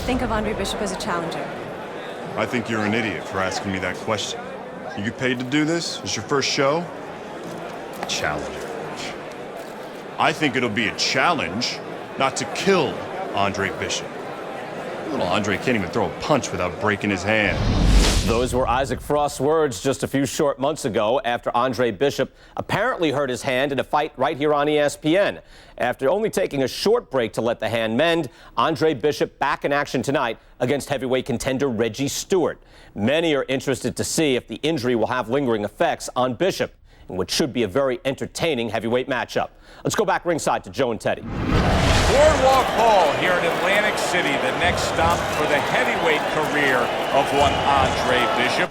think of Andre Bishop as a challenger? I think you're an idiot for asking me that question. You get paid to do this? It's your first show? Challenger. I think it'll be a challenge not to kill Andre Bishop. Little Andre can't even throw a punch without breaking his hand. Those were Isaac Frost's words just a few short months ago after Andre Bishop apparently hurt his hand in a fight right here on ESPN. After only taking a short break to let the hand mend, Andre Bishop back in action tonight against heavyweight contender Reggie Stewart. Many are interested to see if the injury will have lingering effects on Bishop in what should be a very entertaining heavyweight matchup. Let's go back ringside to Joe and Teddy. Boardwalk Hall here in Atlantic City, the next stop for the heavyweight career of one Andre Bishop.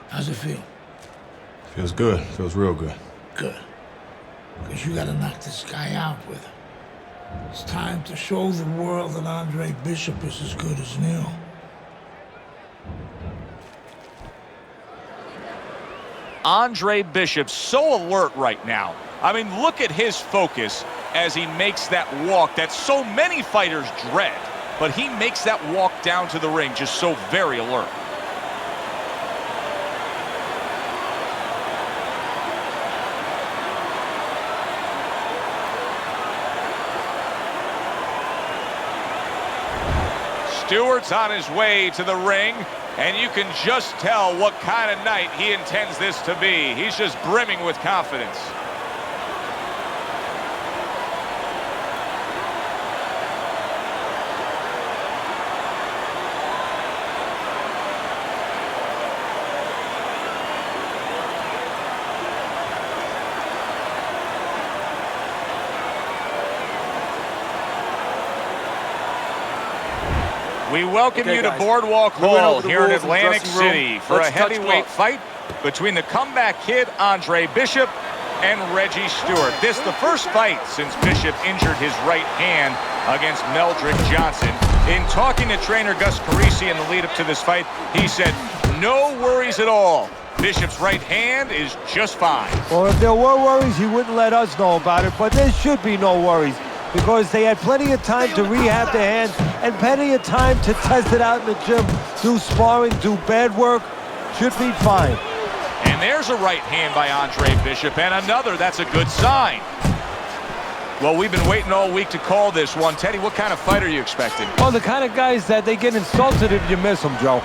How's it feel? Feels good. Feels real good. Good. Because you gotta knock this guy out with him. It's time to show the world that Andre Bishop is as good as new. Andre Bishop so alert right now. I mean, look at his focus as he makes that walk that so many fighters dread. But he makes that walk down to the ring just so very alert. Stewart's on his way to the ring, and you can just tell what kind of night he intends this to be. He's just brimming with confidence. We welcome you to Boardwalk Hall here in Atlantic City for a heavyweight fight between the comeback kid Andre Bishop and Reggie Stewart. This the first fight since Bishop injured his right hand against Meldrick Johnson. In talking to trainer Gus Carisi in the lead up to this fight, he said, no worries at all. Bishop's right hand is just fine. Well, if there were worries, he wouldn't let us know about it, but there should be no worries, because they had plenty of time to rehab their hands and plenty of time to test it out in the gym, do sparring, do bad work. Should be fine. And there's a right hand by Andre Bishop, and another. That's a good sign. Well, we've been waiting all week to call this one. Teddy, what kind of fight are you expecting? Well, the kind of guys that they get insulted if you miss them, Joe.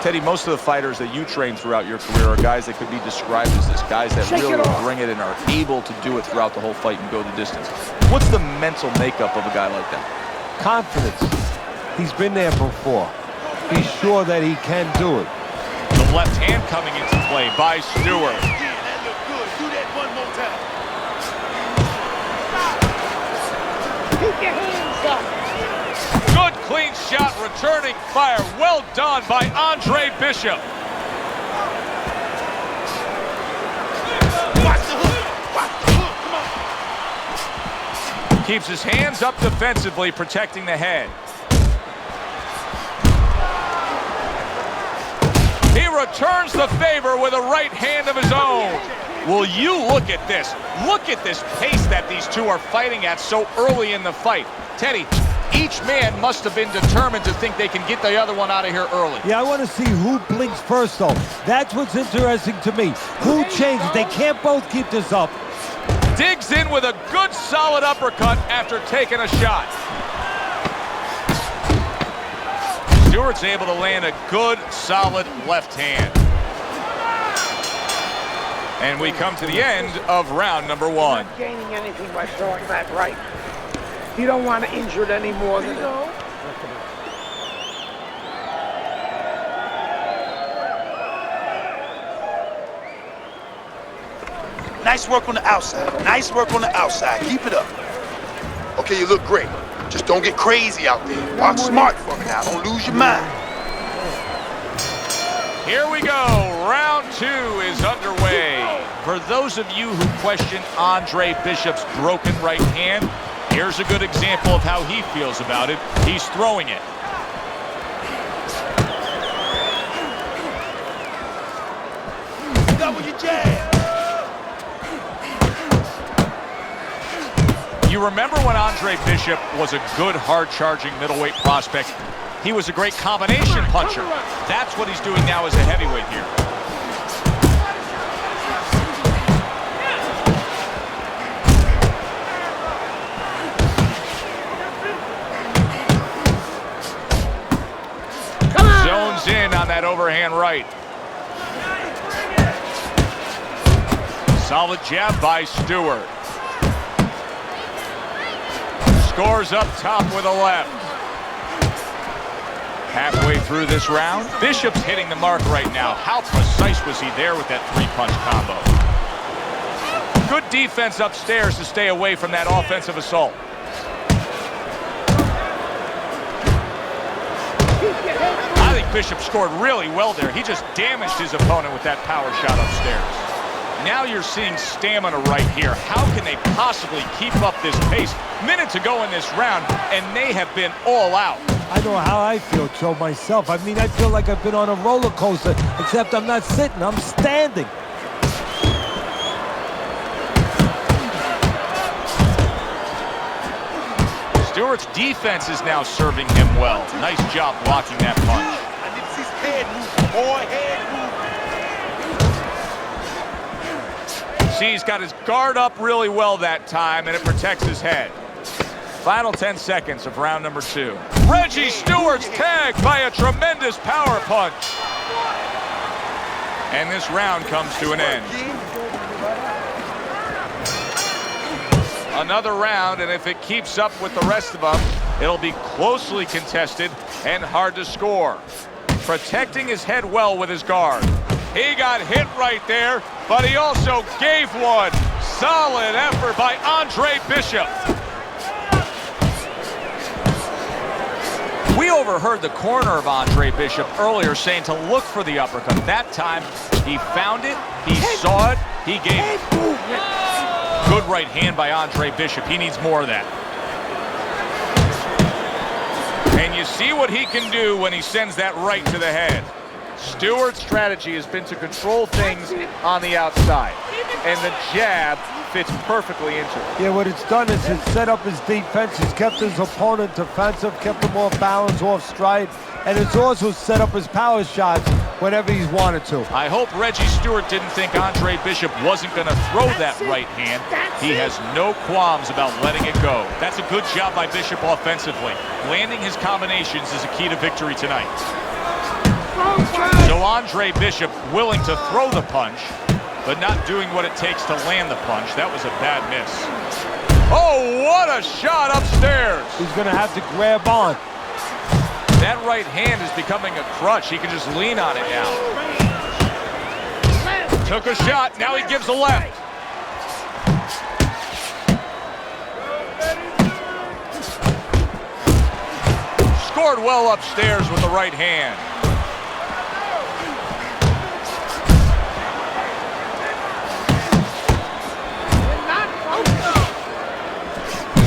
Teddy, most of the fighters that you train throughout your career are guys that could be described as this, guys that really bring it and are able to do it throughout the whole fight and go the distance. What's the mental makeup of a guy like that? Confidence. He's been there before. He's sure that he can do it. The left hand coming into play by Stewart. Yeah, that looked good. Do that one more time. Keep your hands up. Good clean shot, returning fire. Well done by Andre Bishop. Watch the hook. Watch the hook. Come on. Keeps his hands up defensively, protecting the head. He returns the favor with a right hand of his own. Will you look at this? Look at this pace that these two are fighting at so early in the fight. Teddy, each man must have been determined to think they can get the other one out of here early. Yeah, I want to see who blinks first, though. That's what's interesting to me. Who changes? They can't both keep this up. Digs in with a good solid uppercut after taking a shot. Stewart's able to land a good solid left hand. And we come to the end of round number one. You're not gaining anything by throwing that right. You don't want to injure it any more than Nice work on the outside. Nice work on the outside. Keep it up. Okay, you look great. Just don't get crazy out there. Walk smart for me now. Don't lose your mind. Here we go. Round two is underway. For those of you who question Andre Bishop's broken right hand, here's a good example of how he feels about it. He's throwing it. Double your jab. You remember when Andre Bishop was a good, hard-charging middleweight prospect? He was a great combination puncher. That's what he's doing now as a heavyweight here. Zones in on that overhand right. Solid jab by Stewart. Scores up top with a left. Halfway through this round, Bishop's hitting the mark right now. How precise was he there with that three-punch combo? Good defense upstairs to stay away from that offensive assault. I think Bishop scored really well there. He just damaged his opponent with that power shot upstairs. Now you're seeing stamina right here. How can they possibly keep up this pace? Minutes ago in this round, and they have been all out. I know how I feel, Joe, myself. I mean, I feel like I've been on a roller coaster, except I'm not sitting, I'm standing. Stewart's defense is now serving him well. Nice job blocking that punch. I need to see his head move, boy, head move. See, he's got his guard up really well that time, and it protects his head. Final 10 seconds of round number 2. Reggie Stewart's tagged by a tremendous power punch. And this round comes to an end. Another round, and if it keeps up with the rest of them, it'll be closely contested and hard to score. Protecting his head well with his guard. He got hit right there, but he also gave one. Solid effort by Andre Bishop. We overheard the corner of Andre Bishop earlier saying to look for the uppercut. That time, he found it, he saw it, he gave it. Good right hand by Andre Bishop. He needs more of that. And you see what he can do when he sends that right to the head. Stewart's strategy has been to control things on the outside, and the jab fits perfectly into it. Yeah, what it's done is it's set up his defense, it's kept his opponent defensive, kept him off balance, off stride, and it's also set up his power shots whenever he's wanted to. I hope Reggie Stewart didn't think Andre Bishop wasn't going to throw that right hand. He has no qualms about letting it go. That's a good job by Bishop offensively. Landing his combinations is a key to victory tonight. So Andre Bishop willing to throw the punch, but not doing what it takes to land the punch. That was a bad miss. Oh, what a shot upstairs. He's going to have to grab on. That right hand is becoming a crutch. He can just lean on it now. Took a shot, now he gives a left. Scored well upstairs with the right hand.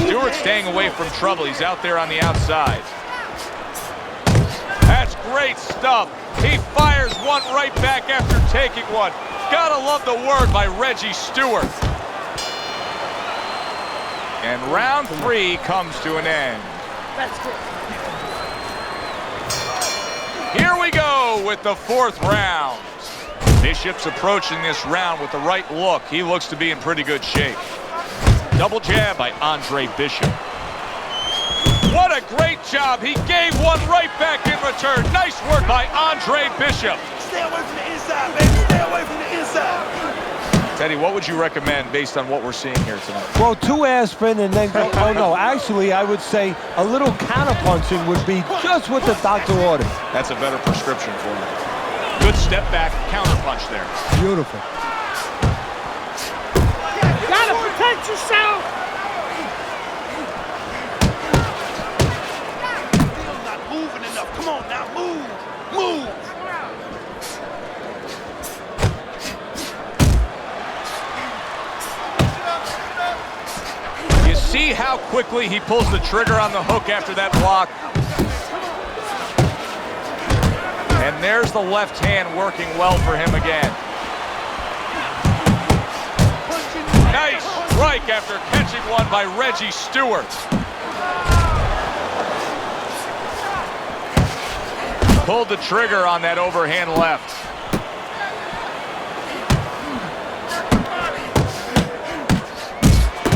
Stewart staying away from trouble. He's out there on the outside. That's great stuff. He fires one right back after taking one. Gotta love the work by Reggie Stewart. And round 3 comes to an end. Here we go with the 4th round. Bishop's approaching this round with the right look. He looks to be in pretty good shape. Double jab by Andre Bishop. What a great job. He gave one right back in return. Nice work by Andre Bishop. Stay away from the inside, baby. Stay away from the inside. Teddy, what would you recommend based on what we're seeing here tonight? Well, 2 aspirin and then go. Oh, no. Actually, I would say a little counterpunching would be just what the doctor ordered. That's a better prescription for you. Good step back, counterpunch there. Beautiful. You gotta protect yourself. Still not moving enough. Come on now, move. Move. You see how quickly he pulls the trigger on the hook after that block? And there's the left hand working well for him again. Nice. strike after catching one by Reggie Stewart. Pulled the trigger on that overhand left.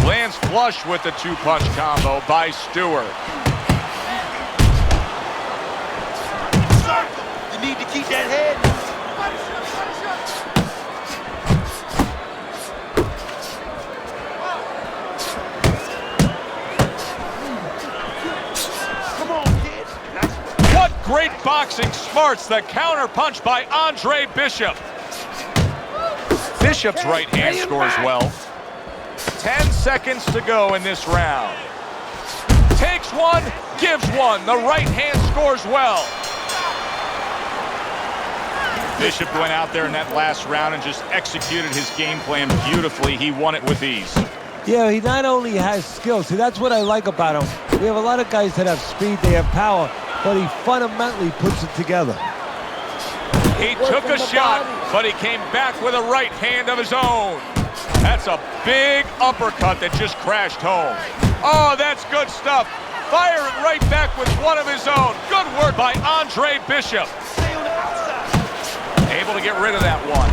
Lands flush with the two-punch combo by Stewart. You need to keep that head. Come on, kid. Nice. What great boxing smarts, the counter punch by Andre Bishop. Bishop's right hand scores well. 10 seconds to go in this round. Takes one, gives one. The right hand scores well. Bishop went out there in that last round and just executed his game plan beautifully. He won it with ease. Yeah, he not only has skill. See, that's what I like about him. We have a lot of guys that have speed, they have power, but he fundamentally puts it together. He took a shot, but he came back with a right hand of his own. That's a big uppercut that just crashed home. Oh, that's good stuff. Firing right back with one of his own. Good work by Andre Bishop. Able to get rid of that one.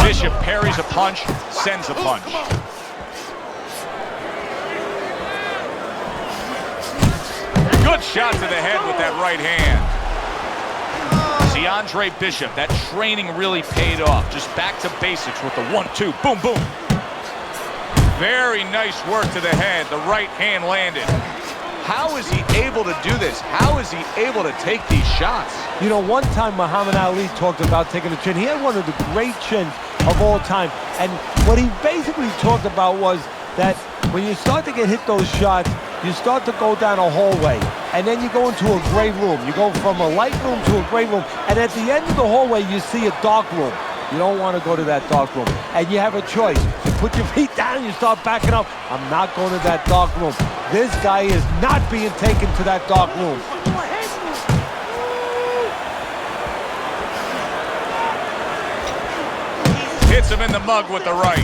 Bishop parries a punch, sends a punch. Good shot to the head with that right hand. See, Andre Bishop, that training really paid off. Just back to basics with the 1-2, boom, boom. Very nice work to the head. The right hand landed. How is he able to do this? How is he able to take these shots? You know, one time Muhammad Ali talked about taking a chin. He had one of the great chins of all time. And what he basically talked about was that when you start to get hit those shots, you start to go down a hallway, and then you go into a gray room. You go from a light room to a gray room, and at the end of the hallway, you see a dark room. You don't want to go to that dark room, and you have a choice. You put your feet down, you start backing up. I'm not going to that dark room. This guy is not being taken to that dark room. Hits him in the mug with the right.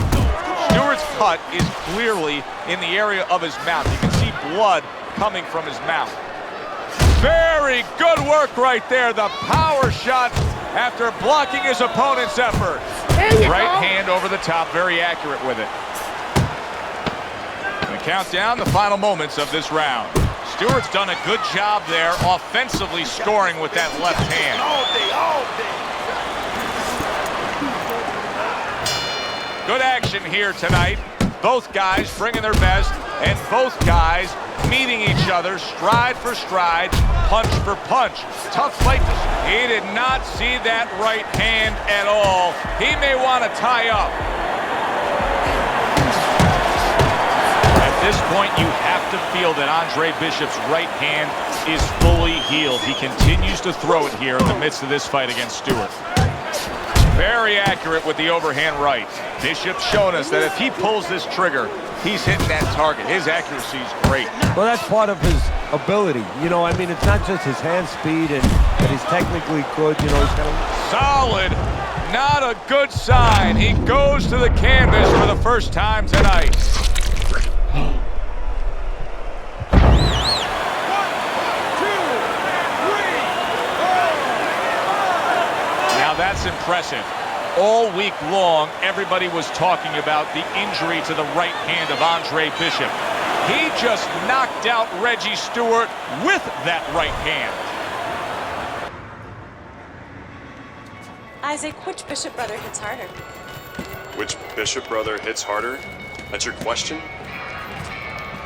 Stewart's cut is clearly in the area of his mouth. You can see blood coming from his mouth. Very good work right there. The power shot after blocking his opponent's effort. Right hand over the top, very accurate with it. And count down the final moments of this round. Stewart's done a good job there, offensively scoring with that left hand. All day, all day. Good action here tonight. Both guys bringing their best, and both guys meeting each other stride for stride, punch for punch. Tough fight. He did not see that right hand at all. He may want to tie up. At this point, you have to feel that Andre Bishop's right hand is fully healed. He continues to throw it here in the midst of this fight against Stewart. Very accurate with the overhand right. Bishop's shown us that if he pulls this trigger, he's hitting that target. His accuracy is great. Well, that's part of his ability. You know, I mean, it's not just his hand speed and that he's technically good. You know, he's got a... Solid. Not a good sign. He goes to the canvas for the first time tonight. That's impressive. All week long, everybody was talking about the injury to the right hand of Andre Bishop. He just knocked out Reggie Stewart with that right hand. Isaac, which Bishop brother hits harder? Which Bishop brother hits harder? That's your question?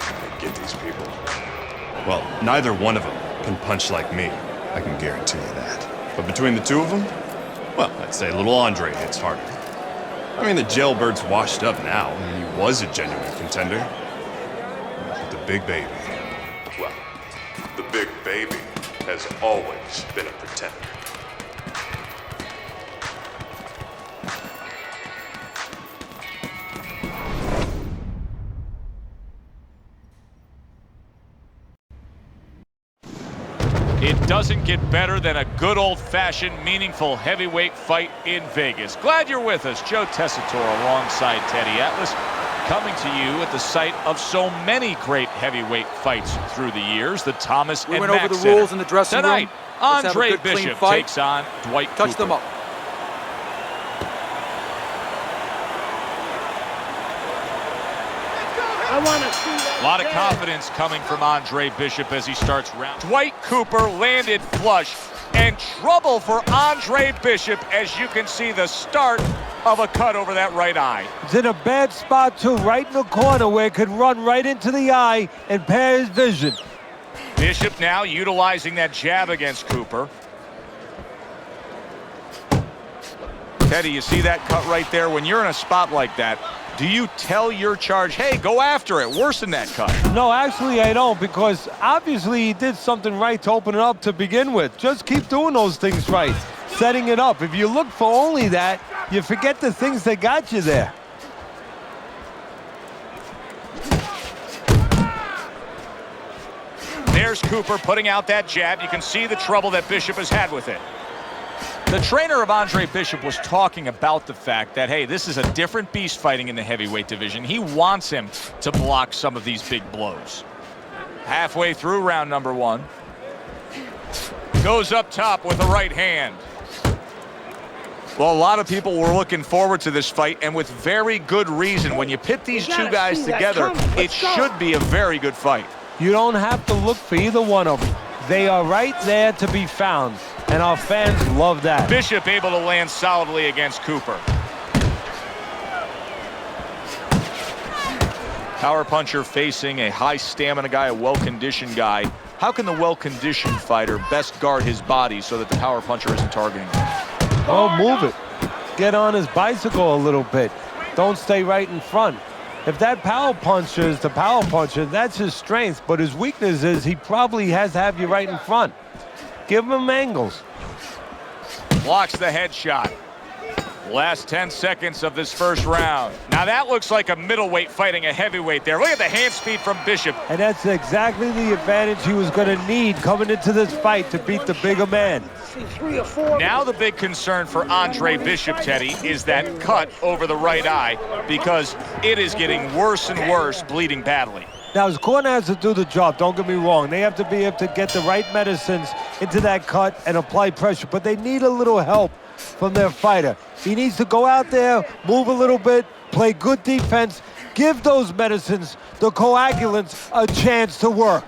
I get these people. Well, neither one of them can punch like me. I can guarantee you that. But between the two of them, well, I'd say little Andre hits harder. I mean, the jailbird's washed up now. I mean, he was a genuine contender. But the big baby, well, the big baby has always been a pretender. It doesn't get better than a good old-fashioned, meaningful heavyweight fight in Vegas. Glad you're with us. Joe Tessitore alongside Teddy Atlas, coming to you at the site of so many great heavyweight fights through the years, the Thomas and went Mack over the Center. rules in the dressing Tonight, room. Let's have a Andre good, clean Bishop fight. takes on Dwight Touch Cooper. them up. I want to see that. A lot of confidence coming from Andre Bishop as he starts round. Dwight Cooper landed flush, and trouble for Andre Bishop as you can see the start of a cut over that right eye. It's in a bad spot too, right in the corner where it could run right into the eye and impair his vision. Bishop now utilizing that jab against Cooper. Teddy, you see that cut right there? When you're in a spot like that, do you tell your charge, hey, go after it, worsen that cut? No, actually I don't, because obviously he did something right to open it up to begin with. Just keep doing those things right, setting it up. If you look for only that, you forget the things that got you there. There's Cooper putting out that jab. You can see the trouble that Bishop has had with it. The trainer of Andre Bishop was talking about the fact that, hey, this is a different beast fighting in the heavyweight division. He wants him to block some of these big blows. Halfway through round number one. Goes up top with the right hand. Well, a lot of people were looking forward to this fight, and with very good reason. When you pit these two guys together, it should be a very good fight. You don't have to look for either one of them. They are right there to be found, and our fans love that. Bishop able to land solidly against Cooper. Power puncher facing a high stamina guy, a well-conditioned guy. How can the well-conditioned fighter best guard his body so that the power puncher isn't targeting him? Oh, move it. Get on his bicycle a little bit. Don't stay right in front. If that power puncher is the power puncher, that's his strength, but his weakness is he probably has to have you right in front. Give him angles. Blocks the headshot. Last 10 seconds of this first round. Now that looks like a middleweight fighting a heavyweight there. Look at the hand speed from Bishop. And that's exactly the advantage he was going to need coming into this fight to beat the bigger man. Now the big concern for Andre Bishop, Teddy, is that cut over the right eye because it is getting worse and worse, bleeding badly. Now his corner has to do the job, don't get me wrong. They have to be able to get the right medicines into that cut and apply pressure, but they need a little help from their fighter. He needs to go out there, move a little bit, play good defense, give those medicines, the coagulants, a chance to work.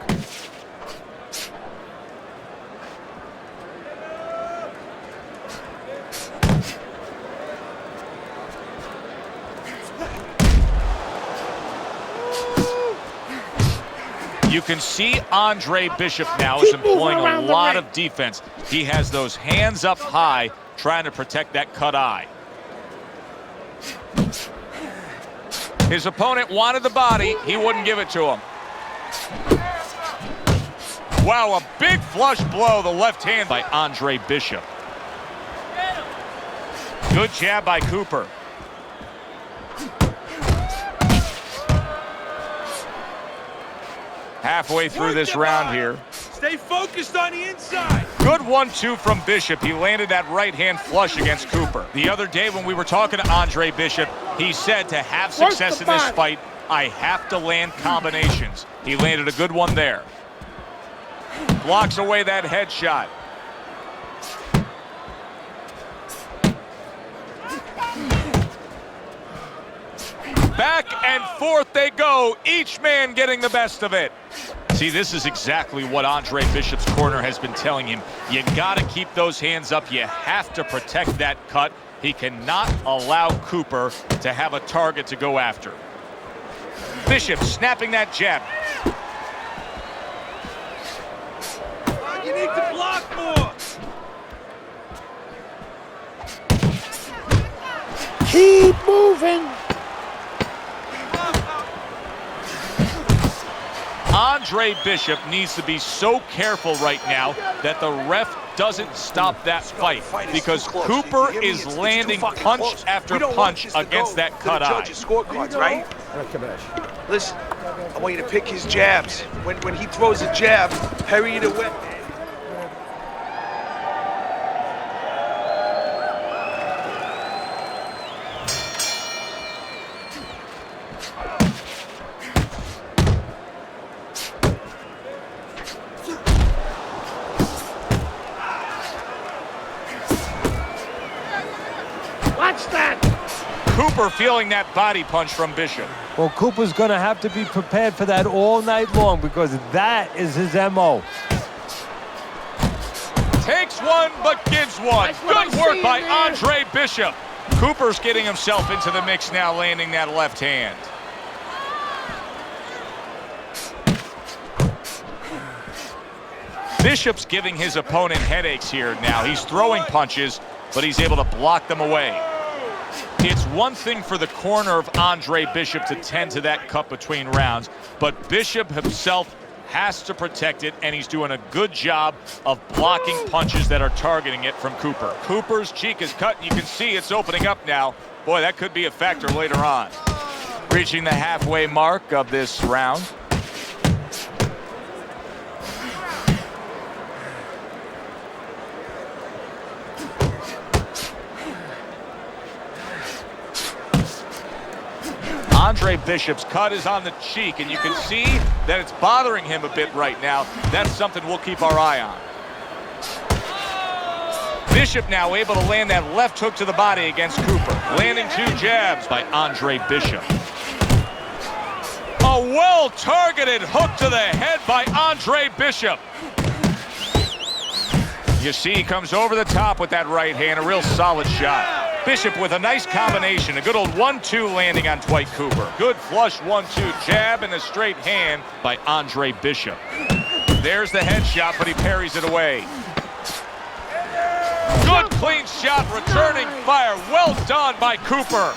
You can see Andre Bishop now is employing a lot of defense. He has those hands up high, trying to protect that cut eye. His opponent wanted the body. He wouldn't give it to him. Wow, a big flush blow, the left hand by Andre Bishop. Good jab by Cooper. Halfway through this round here. Stay focused on the inside. Good 1-2 from Bishop. He landed that right hand flush against Cooper. The other day when we were talking to Andre Bishop, he said to have success in this fight, I have to land combinations. He landed a good one there. Blocks away that headshot. Back and forth they go, each man getting the best of it. See, this is exactly what Andre Bishop's corner has been telling him. You gotta keep those hands up. You have to protect that cut. He cannot allow Cooper to have a target to go after. Bishop snapping that jab. You need to block more. Keep moving. Andre Bishop needs to be so careful right now that the ref doesn't stop that fight because Cooper is landing punch after punch against that cut eye. Scorecards, right? Listen, I want you to pick his jabs. When he throws a jab, parry it away. Cooper feeling that body punch from Bishop. Well, Cooper's going to have to be prepared for that all night long because that is his M.O. Takes one, but gives one. Good work by Andre Bishop. Cooper's getting himself into the mix now, landing that left hand. Bishop's giving his opponent headaches here now. He's throwing punches, but he's able to block them away. It's one thing for the corner of Andre Bishop to tend to that cut between rounds, but Bishop himself has to protect it, and he's doing a good job of blocking punches that are targeting it from Cooper. Cooper's cheek is cut, and you can see it's opening up now. Boy, that could be a factor later on. Reaching the halfway mark of this round. Andre Bishop's cut is on the cheek, and you can see that it's bothering him a bit right now. That's something we'll keep our eye on. Bishop now able to land that left hook to the body against Cooper. Landing 2 jabs by Andre Bishop. A well-targeted hook to the head by Andre Bishop. You see he comes over the top with that right hand, a real solid shot. Bishop with a nice combination, a good old 1-2 landing on Dwight Cooper. Good flush 1-2 jab and a straight hand by Andre Bishop. There's the headshot, but he parries it away. Good clean shot, returning fire. Well done by Cooper.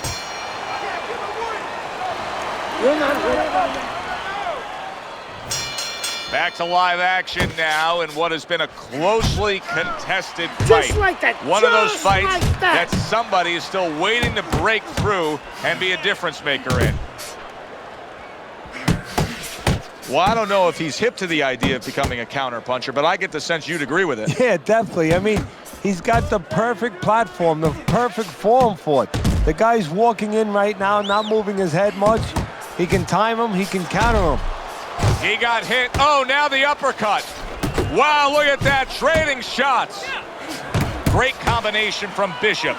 Back to live action now in what has been a closely contested fight. Just like that. One of those just fights like that somebody is still waiting to break through and be a difference maker in. Well, I don't know if he's hip to the idea of becoming a counter puncher, but I get the sense you'd agree with it. Yeah, definitely. I mean, he's got the perfect platform, the perfect form for it. The guy's walking in right now, not moving his head much. He can time him, he can counter him. He got hit. Oh, now the uppercut. Wow, look at that. Trading shots. Great combination from Bishop.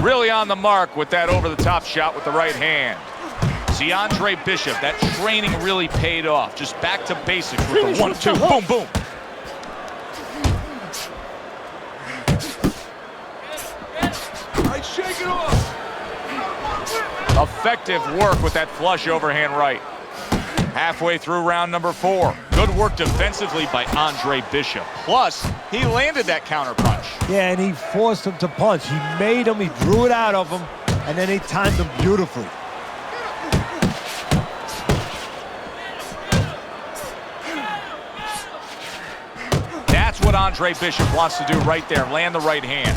Really on the mark with that over-the-top shot with the right hand. See, Andre Bishop, that training really paid off. Just back to basics with the 1-2. Boom, boom. Shake it off. Effective work with that flush overhand right. Halfway through round number 4. Good work defensively by Andre Bishop. Plus, he landed that counter punch. Yeah, and he forced him to punch. He made him, he drew it out of him, and then he timed him beautifully. That's what Andre Bishop wants to do right there. Land the right hand.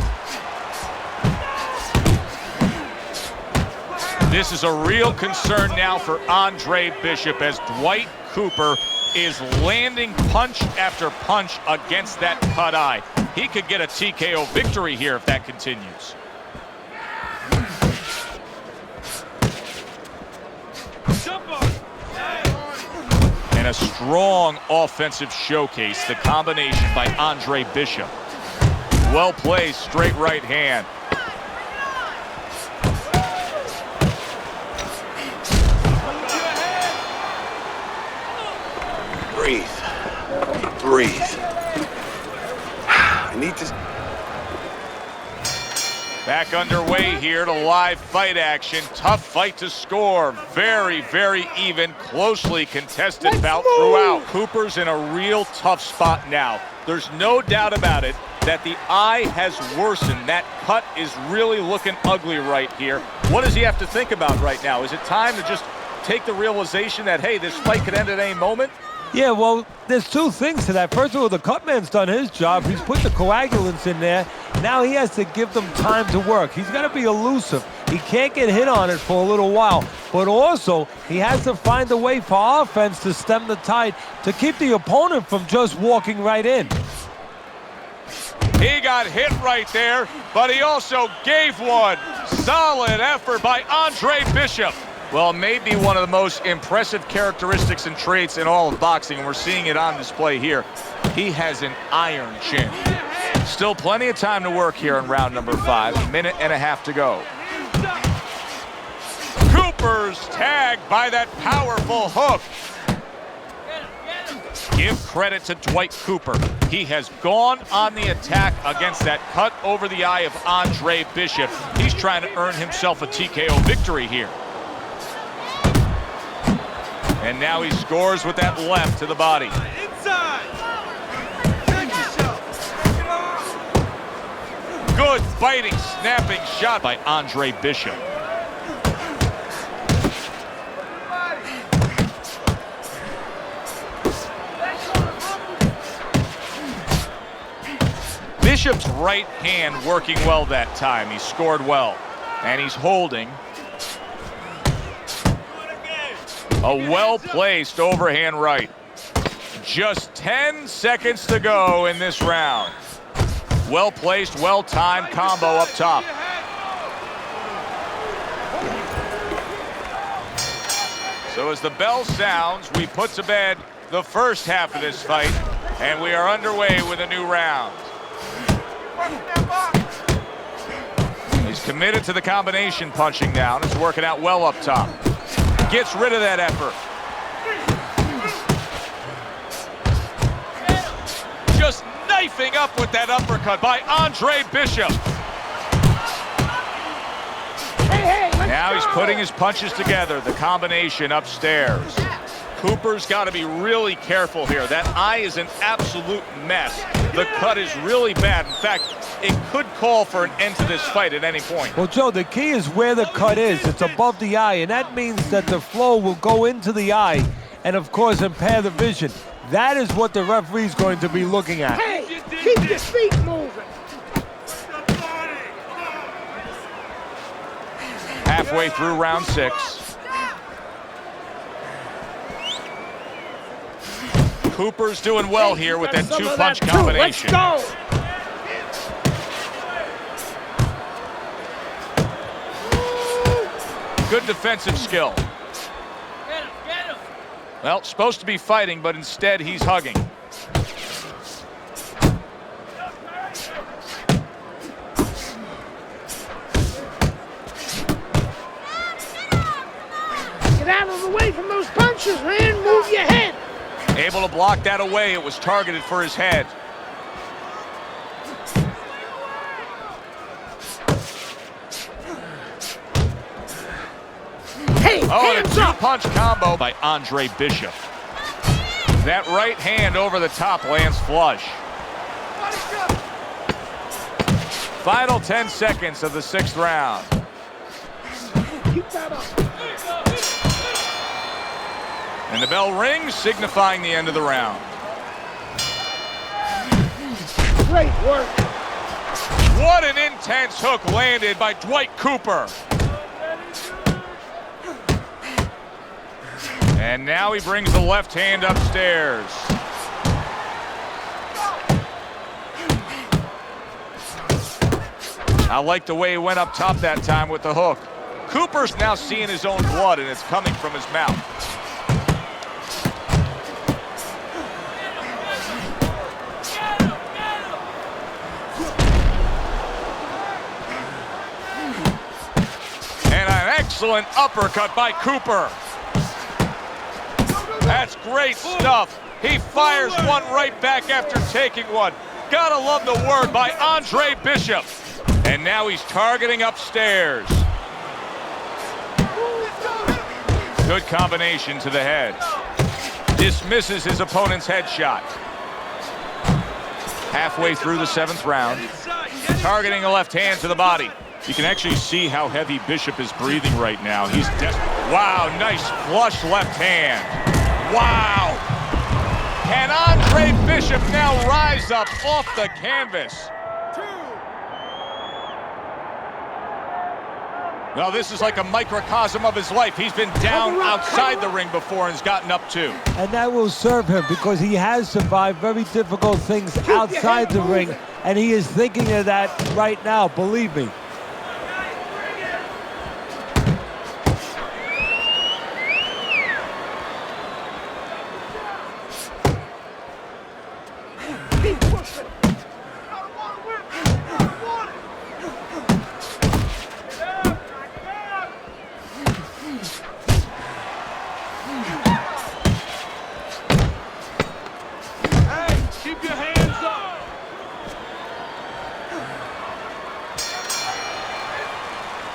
This is a real concern now for Andre Bishop as Dwight Cooper is landing punch after punch against that cut eye. He could get a TKO victory here if that continues. And a strong offensive showcase, the combination by Andre Bishop. Well placed, straight right hand. Breathe. I need to... Back underway here to live fight action. Tough fight to score. Very, very even, closely contested bout throughout. Cooper's in a real tough spot now. There's no doubt about it that the eye has worsened. That cut is really looking ugly right here. What does he have to think about right now? Is it time to just take the realization that, hey, this fight could end at any moment? Yeah, well, there's 2 things to that. First of all, the cutman's done his job. He's put the coagulants in there. Now he has to give them time to work. He's got to be elusive. He can't get hit on it for a little while. But also, he has to find a way for offense to stem the tide, to keep the opponent from just walking right in. He got hit right there, but he also gave one. Solid effort by Andre Bishop. Well, maybe one of the most impressive characteristics and traits in all of boxing, and we're seeing it on display here. He has an iron chin. Still plenty of time to work here in round number 5. Minute and a half to go. Cooper's tagged by that powerful hook. Give credit to Dwight Cooper. He has gone on the attack against that cut over the eye of Andre Bishop. He's trying to earn himself a TKO victory here. And now he scores with that left to the body. Inside. Check yourself. Good biting, snapping shot by Andre Bishop. Bishop's right hand working well that time. He scored well. And he's holding. A well-placed overhand right. Just 10 seconds to go in this round. Well-placed, well-timed combo up top. So as the bell sounds, we put to bed the first half of this fight, and we are underway with a new round. He's committed to the combination punching down. It's working out well up top. Gets rid of that effort. Just knifing up with that uppercut by Andre Bishop. Now he's putting his punches together. The combination upstairs. Cooper's got to be really careful here. That eye is an absolute mess. The cut is really bad. In fact, it could call for an end to this fight at any point. Well, Joe, the key is where the cut is. It's above the eye, and that means that the flow will go into the eye and, of course, impair the vision. That is what the referee's going to be looking at. Hey, keep your feet moving. Halfway through round 6. Cooper's doing well here with that 2-punch combination. Let's go. Good defensive skill. Get him. Well, supposed to be fighting, but instead he's hugging. Get out of the way from those punches, man. Move your head. Able to block that away. It was targeted for his head. Hey, Oh, and a hands up. 2-punch combo by Andre Bishop. That right hand over the top lands flush. Final 10 seconds of the 6th round. Keep that up. And the bell rings, signifying the end of the round. Great work. What an intense hook landed by Dwight Cooper. And now he brings the left hand upstairs. I like the way he went up top that time with the hook. Cooper's now seeing his own blood, and it's coming from his mouth. And an excellent uppercut by Cooper. That's great stuff. He fires one right back after taking one. Gotta love the word by Andre Bishop. And now he's targeting upstairs. Good combination to the head. Dismisses his opponent's headshot. Halfway through the 7th round. Targeting a left hand to the body. You can actually see how heavy Bishop is breathing right now. He's desperate. Wow, nice flush left hand. Wow! Can Andre Bishop now rise up off the canvas? Well, this is like a microcosm of his life. He's been down outside the ring before and has gotten up too. And that will serve him because he has survived very difficult things outside the ring, and he is thinking of that right now, believe me.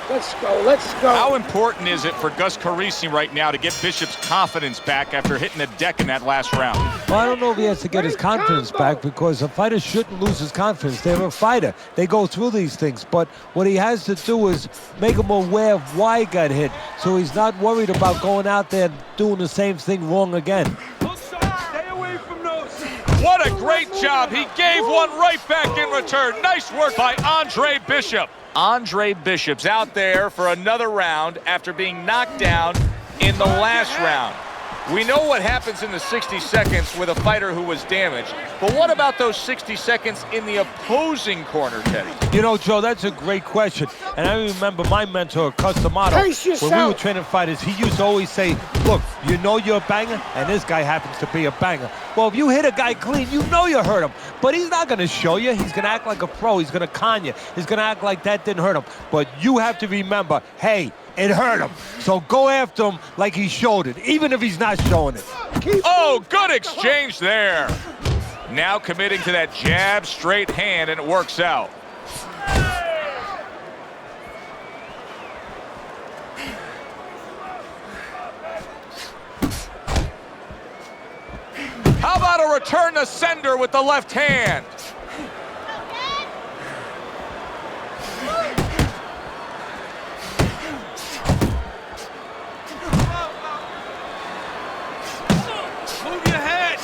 Let's go, let's go. How important is it for Gus Carisi right now to get Bishop's confidence back after hitting the deck in that last round? Well, I don't know if he has to get his confidence back, because a fighter shouldn't lose his confidence. They're a fighter. They go through these things. But what he has to do is make him aware of why he got hit, so he's not worried about going out there and doing the same thing wrong again. Stay away from those. What a great job. He gave one right back in return. Nice work by Andre Bishop. Andre Bishop's out there for another round after being knocked down in the last round. We know what happens in the 60 seconds with a fighter who was damaged, but what about those 60 seconds in the opposing corner, Teddy? You know, Joe, that's a great question. And I remember my mentor, Customato, Pace when we yourself. were training fighters, he used to always say, look, you know you're a banger, and this guy happens to be a banger. Well, if you hit a guy clean, you know you hurt him. But he's not going to show you. He's going to act like a pro. He's going to con you. He's going to act like that didn't hurt him. But you have to remember, hey, it hurt him. So go after him like he showed it, even if he's not showing it. Oh, good exchange there. Now committing to that jab, straight hand, and it works out. How about a return to sender with the left hand? Move your head.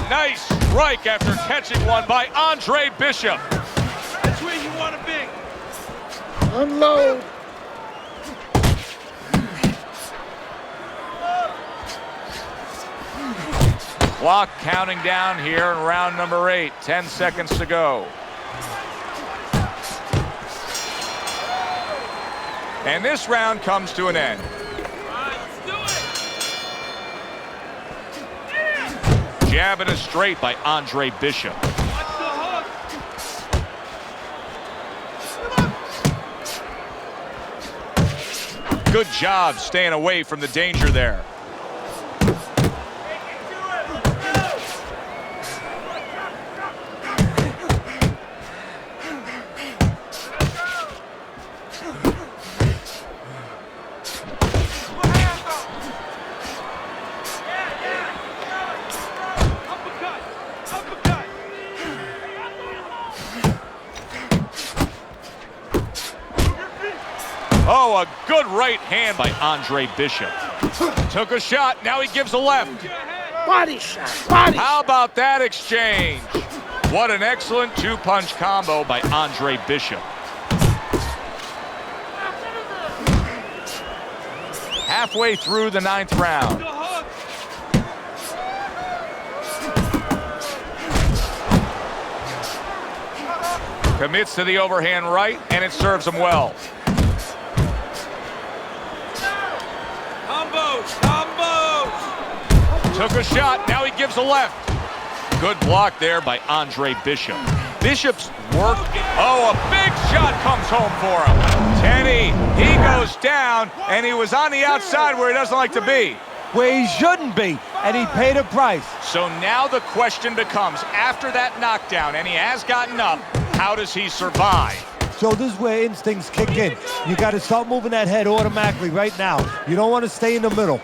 Nice strike after catching one by Andre Bishop. That's where you want to be. Unload. Clock counting down here in round number 8. 10 seconds to go. And this round comes to an end. All right, let's do it. Jab and a straight by Andre Bishop. Watch the hook. Good job staying away from the danger there. Oh, a good right hand by Andre Bishop. Took a shot, now he gives a left. Body shot, body How shot. about that exchange? What an excellent two-punch combo by Andre Bishop. Halfway through the 9th round. Commits to the overhand right, and it serves him well. Took a shot, now he gives a left. Good block there by Andre Bishop. Bishop's work. Oh, a big shot comes home for him. Teddy, he goes down, and he was on the outside where he doesn't like to be. Where he shouldn't be, and he paid a price. So now the question becomes, after that knockdown, and he has gotten up, how does he survive? So this is where instincts kick in. You got to start moving that head automatically right now. You don't want to stay in the middle.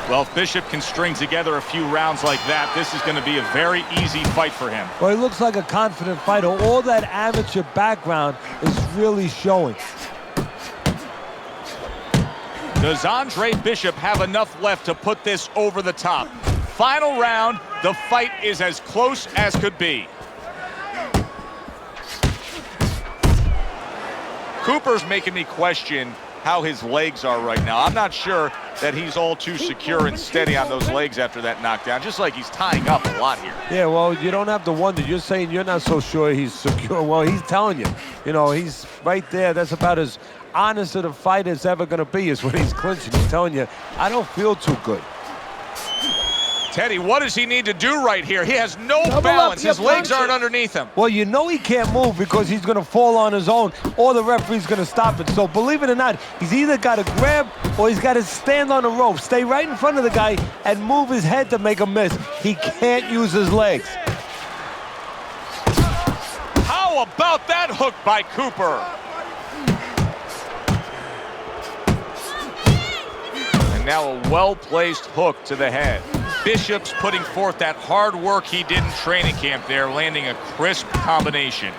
Well, if Bishop can string together a few rounds like that, this is going to be a very easy fight for him. Well, he looks like a confident fighter. All that amateur background is really showing. Does Andre Bishop have enough left to put this over the top? Final round, the fight is as close as could be. Cooper's making me question how his legs are right now. I'm not sure that he's all too secure and steady on those legs after that knockdown, just like he's tying up a lot here. Yeah, well, you don't have to wonder. You're saying you're not so sure he's secure. Well, he's telling you. You know, he's right there. That's about as honest of a fight as ever going to be is when he's clinching. He's telling you, I don't feel too good. Teddy, what does he need to do right here? He has no Double balance. up His your legs aren't punches. underneath him. Well, you know he can't move because he's going to fall on his own, or the referee's going to stop it. So believe it or not, he's either got to grab or he's got to stand on the rope, stay right in front of the guy, and move his head to make a miss. He can't use his legs. How about that hook by Cooper? And now a well-placed hook to the head. Bishop's putting forth that hard work he did in training camp there, landing a crisp combination.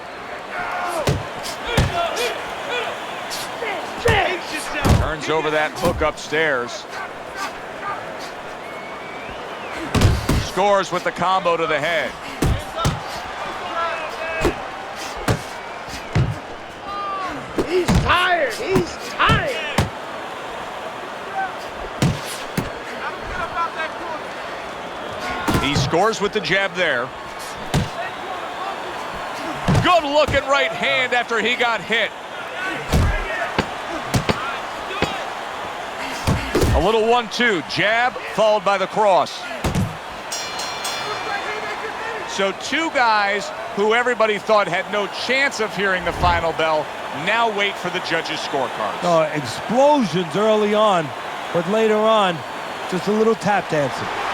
Turns over that hook upstairs. Scores with the combo to the head. He's tired. He's tired. He scores with the jab there. Good looking right hand after he got hit. A little 1-2, jab followed by the cross. So two guys who everybody thought had no chance of hearing the final bell now wait for the judges' scorecards. Explosions early on, but later on, just a little tap dancing.